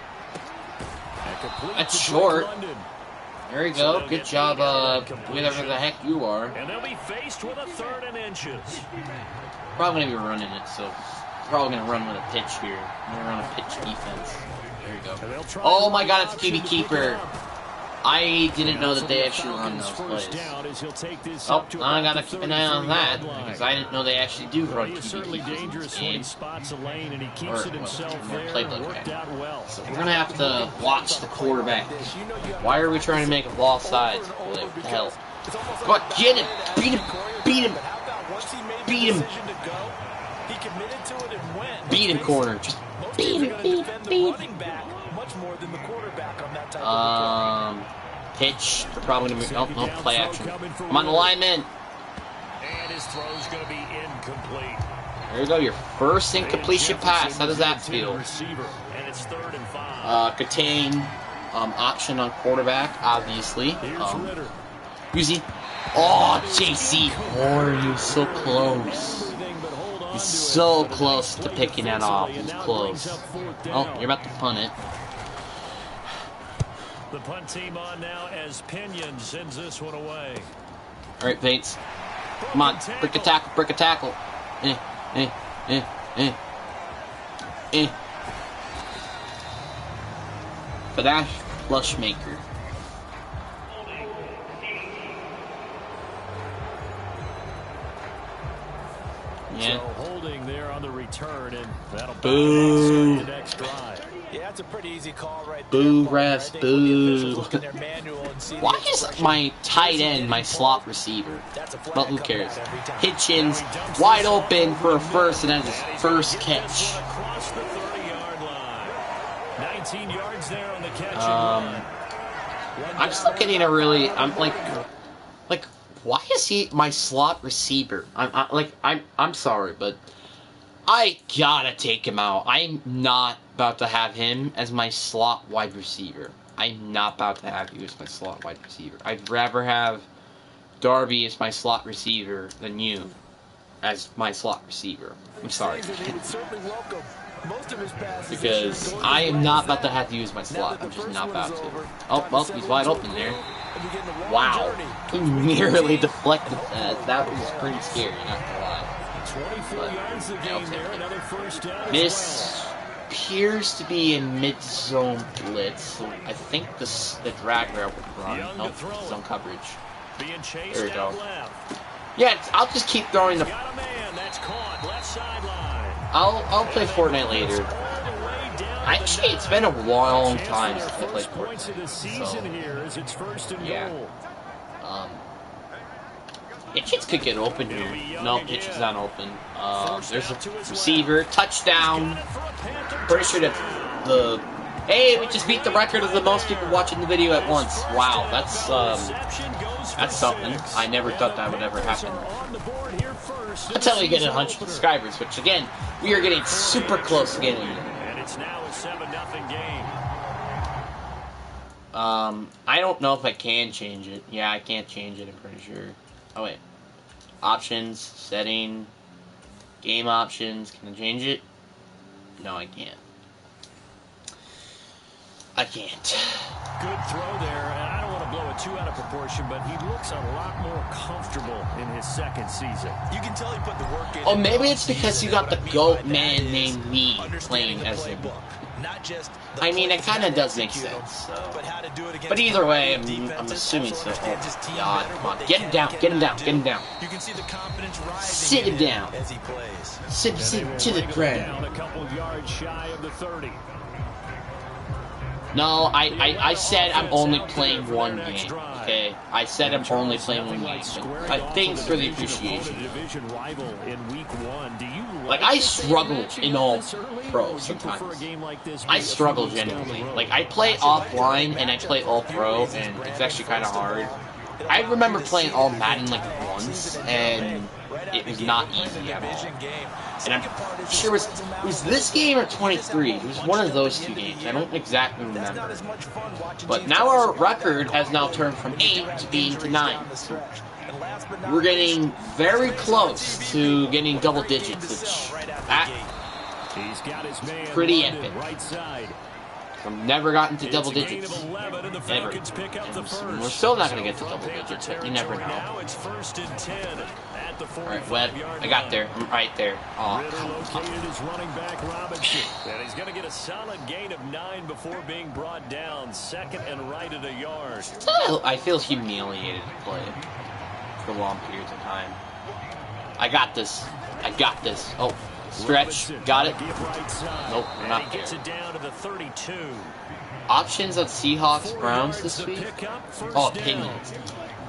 That's short. There you go. Good job, whatever the heck you are. And they'll be faced with a 3rd and inches. Probably gonna be running it, so probably gonna run with a pitch here. I'm gonna run a pitch defense. There you go. Oh my god, it's a QB keeper. I didn't know that they actually run those plays. Oh, I gotta keep an eye on that, because I didn't know they actually do run QB keepers in this game. Or, playbook game. So we're gonna have to watch the quarterback. Why are we trying to make a ball sides? What the hell? Come on, get him! Beat him! Beat him! Beat him! Beat him, corner. Just beat him, beat him. Pitch. They're probably gonna be. Oh, play action. Come on, the lineman. And his throw's gonna be incomplete. There you go, your first incompletion pass. How does that feel? And it's 3rd and 5. Contain option on quarterback, obviously. Uzi. Oh, JC Horn, he was so close. He's so close to picking that off. He's close. Oh, you're about to punt it. The punt team on now as Pinion sends this one away. All right, Bates. Come on, break a tackle, break a tackle. Fadash flush maker. Yeah. So holding there on the return, and that'll boo. the next drive. Yeah, that's a pretty easy call right boo, there. refs, boo. Why is my tight end my slot receiver? But who cares? Hitchens wide open for a first, and that's his first catch. Across the 30-yard line. 19 yards there on the catch. I'm still getting a really. I'm like, why is he my slot receiver? I'm sorry, but I gotta take him out. I'm not about to have him as my slot wide receiver. I'm not about to have you as my slot wide receiver. I'd rather have Darby as my slot receiver than you as my slot receiver. I'm sorry. Because I am not about to have to use my slot. I'm just not about to. Oh, well, he's wide open there. Wow. He nearly deflected that. That was pretty scary, not gonna lie. But, yeah, this appears to be a mid-zone blitz. So I think the drag route would run. Nope, zone coverage. There we go. Yeah, I'll just keep throwing the... I'll play Fortnite later. Actually, it's been a long time since I played Fortnite. So, yeah. Hitchens could get open here. No, Hitchens not open. There's a receiver. Touchdown. Pretty sure that's the... Hey, we just beat the record of the most people watching the video at once. Wow, that's something. I never thought that would ever happen. Until we get 100 subscribers, which again, we are getting super close to getting it. And it's now a 7-0 game. I don't know if I can change it. Yeah, I can't change it, I'm pretty sure. Oh, wait. Options, setting, game options. Can I change it? No, I can't. I can't. Good throw there, and I don't want to blow it too out of proportion, but he looks a lot more comfortable in his second season. You can tell he put the work in. Oh, maybe it's because you got the GOAT man named me playing as him. I mean, it kind of does make sense. So. But either way, I'm assuming so. Oh, God, come on. Get him down, get him down, get him down. You can see the confidence sit him down. As he plays. Sit to the ground. Down a couple yards shy of the 30. No, I said I'm only playing one game, okay? I said I'm only playing one game. Thanks for the appreciation. Like, I struggle in all pro sometimes. I struggle genuinely. Like, I play offline and I play all pro, and it's actually kind of hard. I remember playing all Madden like once, and it was not easy at all. And I'm sure it was this game or 23. It was one of those two games. I don't exactly remember. But now our record has now turned from 8 to being to 9. We're getting very close to getting double digits, which that's pretty epic. I've never gotten to double digits. Never. And we're still not going to get to double digits, but you never know. Alright, Webb, I got there. I'm right there. And he's going to get a solid gain of 9 before being brought down. Second and right at a yard. I feel humiliated to play for long periods of time. I got this. I got this. Oh. Stretch, got it. Nope, we're not there. Options on Seahawks Browns this week. Oh, opinions.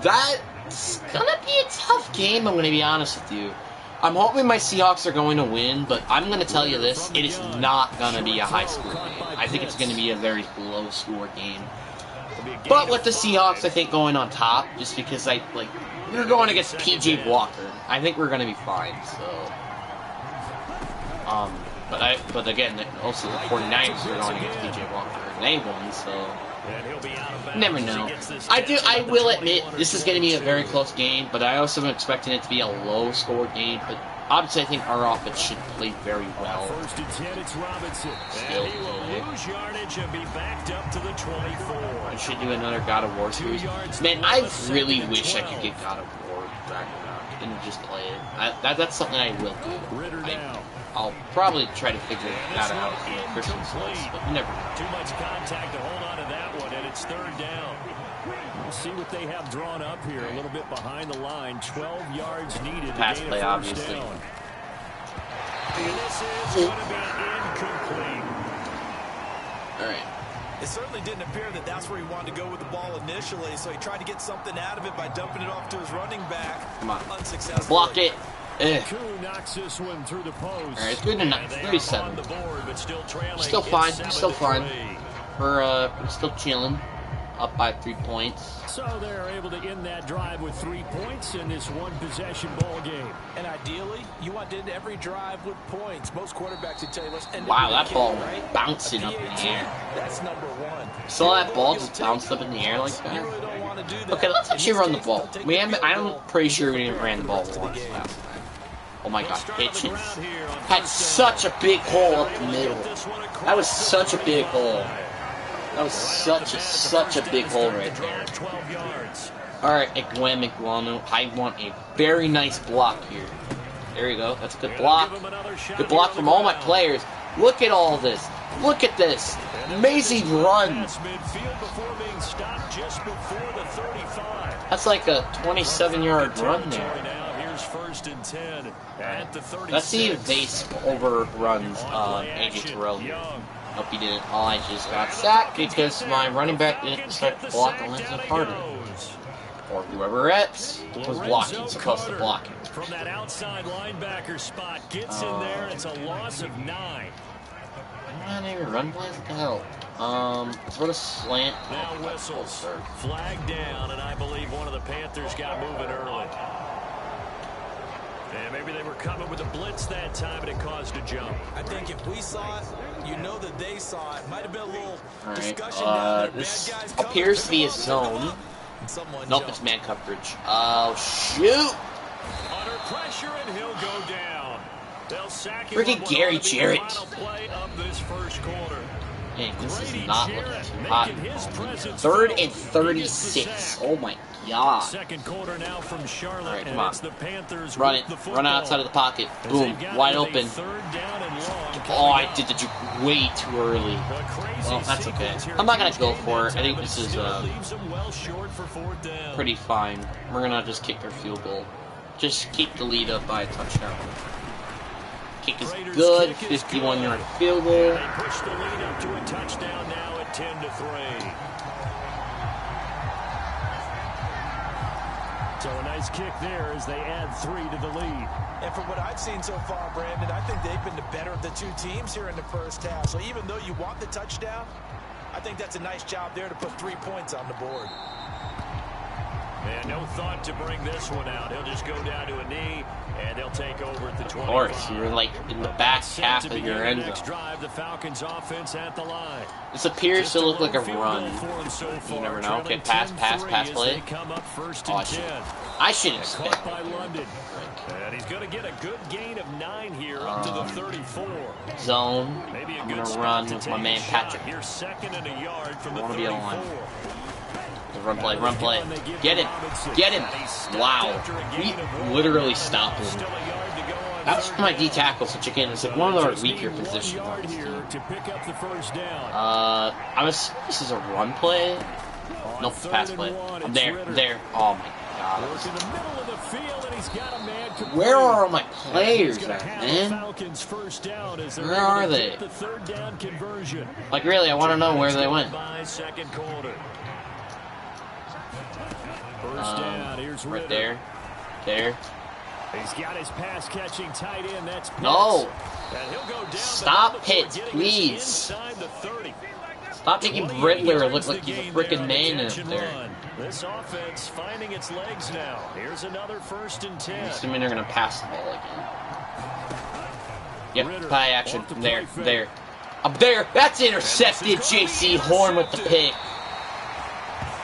That's gonna be a tough game, I'm gonna be honest with you. I'm hoping my Seahawks are going to win, but I'm gonna tell you this, it is not gonna be a high score game. I think it's gonna be a very low score game. But with the Seahawks, I think going on top, just because we're going against PJ Walker. I think we're gonna be fine, so. But again, also the 49ers are going against PJ Walker, and they won, so never know. I will admit this is going to be a very close game, but I also am expecting it to be a low-score game. But obviously, I think our offense should play very well. First and 10, it's Robinson. And he will lose yardage and be backed up to the 24. I should do another God of War series. Man, I really wish I could get God of War back and just play it. That's something I will do. I'll probably try to figure that out for the Christmas list, but you never know. Too much contact to hold on to that one, and it's third down. We'll see what they have drawn up here. A little bit behind the line. 12 yards needed. Pass play, obviously. And this is going to be incomplete. All right. It certainly didn't appear that that's where he wanted to go with the ball initially, so he tried to get something out of it by dumping it off to his running back. Come on. Unsuccessful. Block it. Knocks this one through the post. Alright, it's good enough. 37. Still fine. Still fine. We're still chilling. Up by 3 points. So they're able to end that drive with 3 points in this one-possession ball game. And ideally, you want to end every drive with points. Most quarterbacks would tell you, let's end it. Wow, that ball right? bouncing up in the air. That's number one. Saw that ball just bounced up in the air like that? Okay, let's actually run the ball. I'm pretty sure we didn't ran the ball once last time. Oh my god, Hitchens had such a big hole up the middle. That was such a big hole. That was such a big hole right there. Alright, Iguanu, I want a very nice block here. There you go, that's a good block. Good block from all my players. Look at all this. Look at this. Amazing run. That's like a 27-yard run there. Let's see if Vase overruns AJ Terrell here. Nope, he didn't. Oh, I just got sacked because my running back didn't start to block on Lindsey Carter. Or whoever else was blocking, supposed to block him. From that outside linebacker spot, gets in there. It's a loss of 9. Not even run plays? What the hell? Sort of slant. Now whistles. Flag down, and I believe one of the Panthers got moving early. And maybe they were coming with a blitz that time, and it caused a jump. I think if we saw it, you know that they saw it. Might have been a little discussion down there. This appears to be a zone. Nope, it's man coverage. Oh, shoot! Under pressure, and he'll go down. They'll sack him. Freaking Gary Jarrett. Play of this first quarter. Hey, this is not looking too hot. 3rd and 36. Oh my god. Second quarter now from Charlotte. Alright, come on. The Panthers run it. Run outside of the pocket. Boom. Wide open. Oh, I did the juke way too early. Well, that's okay. I'm not going to go for it. I think this is pretty fine. We're going to just kick our field goal. Just keep the lead up by a touchdown. Kick is good. 51-yard field goal. They push the lead up to a touchdown now at 10-3. So a nice kick there as they add 3 to the lead. And from what I've seen so far, Brandon, I think they've been the better of the two teams here in the first half. So even though you want the touchdown, I think that's a nice job there to put 3 points on the board. And no thought to bring this one out. He'll just go down to a knee, and they'll take over at the 25. Of course, you're like in the back half of your end zone. Drive, the Falcons offense at the line. This appears to look like a run. You never know. Okay, pass play. Oh, I should expect. And he's going to get a good gain of 9 here up to the 34. Zone. I'm going to run with my man Patrick. Here's 2nd and a yard from the 34. Be on. Run play. Get him. Wow. We literally stopped him. That's my D tackles, which again is like one of our weaker positions. I'm assuming this is a run play. Nope, pass play. I'm there. Oh my god. Where are all my players at, man? Where are they? Like really, I want to know where they went. Right there. He's got his pass catching tight end. That's Pitts. No. And he'll go down, stop Pitts, please. Stop making Riddler look like he's a freaking man up there. This offense finding its legs now. Here's another 1st and 10. I'm assuming they're gonna pass the ball again. Yep, play action. I'm there. That's intercepted. JC Horn with the pick.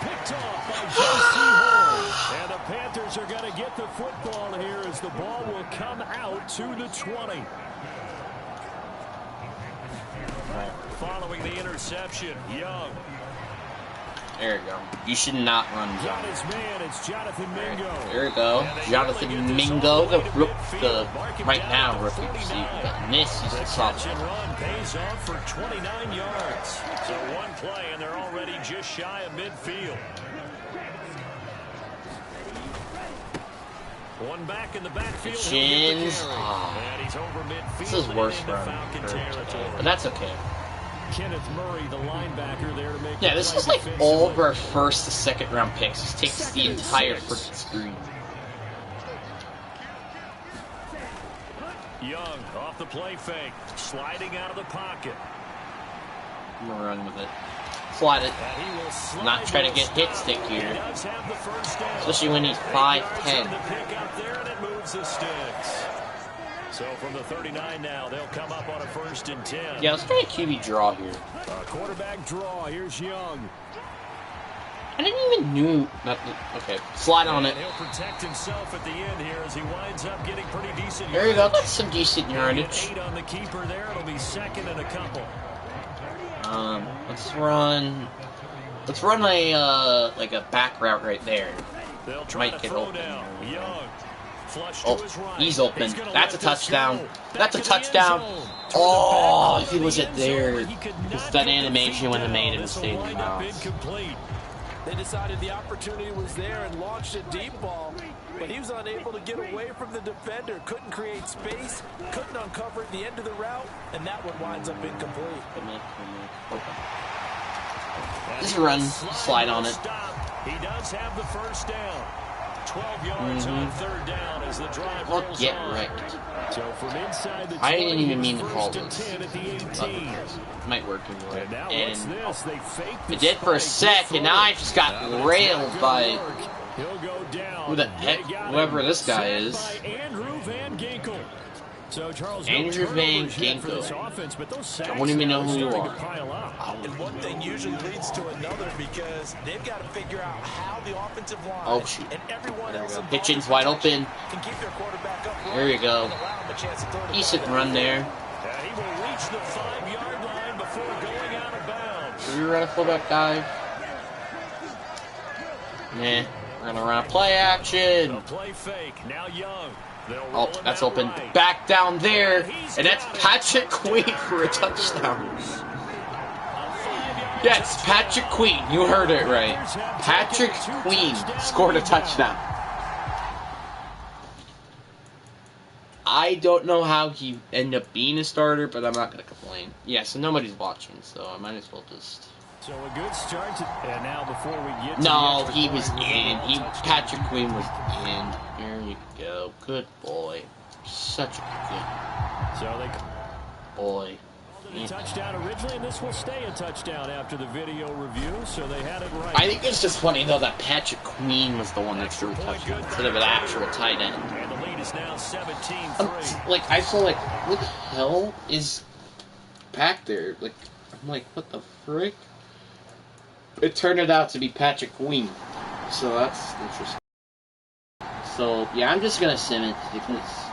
Picked off by JC Horn. And the Panthers are going to get the football here as the ball will come out to the 20. Following the interception, Young. There you go. You should not run zone. Got his man, it's Jonathan Mingo. There you go. Jonathan Mingo, the right now rookie receiver. But this is the soft. Catch and run pays off for 29 yards. So one play and they're already just shy of midfield. One back in the backfield. Shins. And he's over midfield. This is worse for him. But that's okay. Kenneth Murray, the linebacker, there to make. Yeah, this is like all of our 1st to 2nd round picks. This takes the entire freaking screen. Young off the play fake, sliding out of the pocket. I'm gonna run with it. Slide it. Not try to get hit stick here. Especially when he's 5'10". So from the 39 now, they'll come up on a 1st and 10. Yeah, let's try a QB draw here. A quarterback draw. Here's Young. I didn't even knew that. Okay, slide on it. He'll protect himself at the end here as he winds up getting pretty decent. There you go. That's some decent yardage. 8 on the keeper there. It'll be second and a couple. Let's run. Let's run a like a back route right there. They'll try Might to get throw open. down. Young. Flush to Oh, his right. he's open. gonna That's a let this touchdown. go. That's a Back to the end touchdown. zone. Oh, Toward the if he was back it of the end zone, there, he could because not that get the animation feet would have made down. him This will stay in wind up bounds. incomplete. They decided the opportunity was there and launched a deep ball, but he was unable to get away from the defender. Couldn't create space, couldn't uncover at the end of the route, and that one winds up incomplete. Just run, slide on it. He does have the first down. 12 yards on third down as the drive Well, rolls get on. wrecked. So from inside the 20, I didn't even mean to first call and this. 10 at the 18. Might work anyway. And now what's And this? They fake the it did for a spike. sec, and now I just got railed by He'll go down. who the heck, They got whoever him. this guy Sacked is. by Andrew Van Ginkel. So Charles, Andrew no Van turnovers yet for this Ginkel. offense, but those sacks Don't even know now who you starting are. to pile up. And one thing usually leads to another because they've got to figure out how the offensive line Oh, shoot. and everyone There we else go. involved Hitchens in wide protection open. can keep their quarterback up. There you go. and allow him a chance to throw the ball Decent down. run there. He will reach the 5-yard line before going out of bounds. Did we run a fullback dive? Nah. We're gonna run a play action. The play fake. Now Young. They'll Oh, roll him that's out open. right. Back down there. He's And that's got it. Patrick Queen for a touchdown. A 5-yard Yes, touchdown. Patrick Queen. You heard it right. Patrick Queen scored a touchdown. I don't know how he ended up being a starter, but I'm not going to complain. Yeah, so nobody's watching, so I might as well just... So a good start to, and now before we get to No, the he was extra point, in. we'll touchdown. Patrick Queen was in. There you go. Good boy. Such a So they good boy. called it a touchdown originally, and this will stay a touchdown after the video review, so they had it right. I think it's just funny, though, that Patrick Queen was the one that threw a touchdown instead of an actual tight end. And the lead is now 17-3. Like, I saw, like, what the hell is back there? Like, I'm like, what the frick? It turned it out to be Patrick Queen. So that's interesting. So, yeah, I'm just gonna sim it because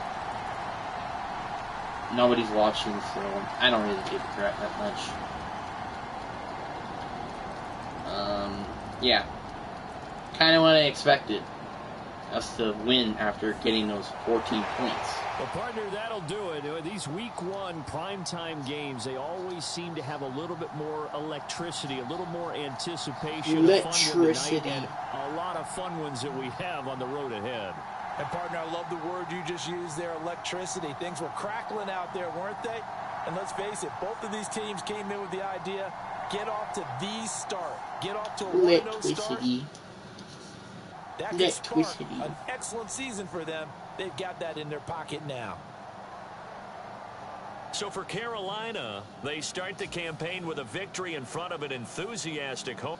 nobody's watching, so I don't really give a crap that much. Yeah. Kind of what I expected. Us to win after getting those 14 points. Well, partner, that'll do it. These week one primetime games, they always seem to have a little bit more electricity, a little more anticipation. Electricity. A fun one tonight, and a lot of fun ones that we have on the road ahead. And partner, I love the word you just used there, electricity. Things were crackling out there, weren't they? And let's face it, both of these teams came in with the idea, get off to the start. Get off to a 1-0 start. Electricity. That could spark an excellent season for them. They've got that in their pocket now. So for Carolina, they start the campaign with a victory in front of an enthusiastic home.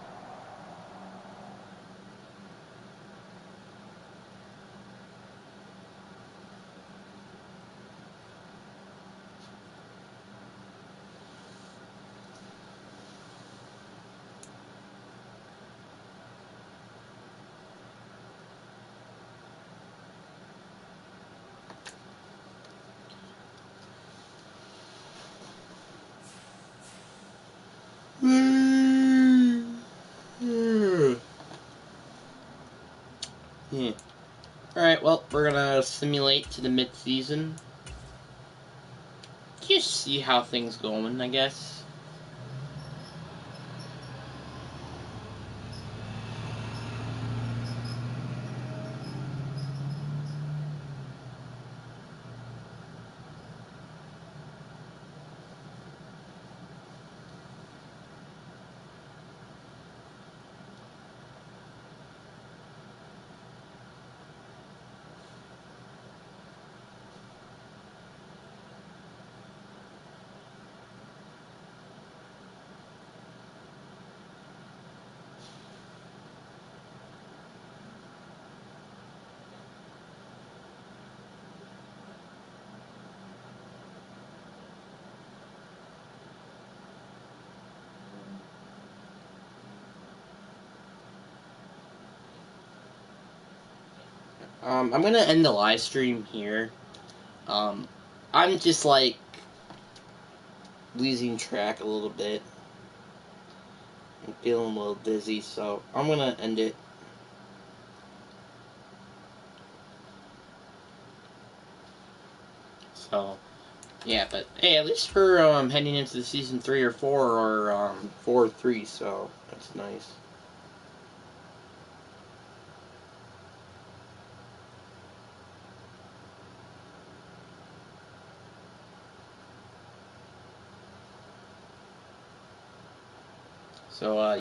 Yeah. Alright, well, we're gonna simulate to the mid-season. Just see how things going, I guess. I'm gonna end the live stream here. I'm just like losing track a little bit. I'm feeling a little dizzy, so I'm gonna end it. So, yeah, but hey, at least for heading into the season 3 or 4 or 4 or 3, so that's nice. So,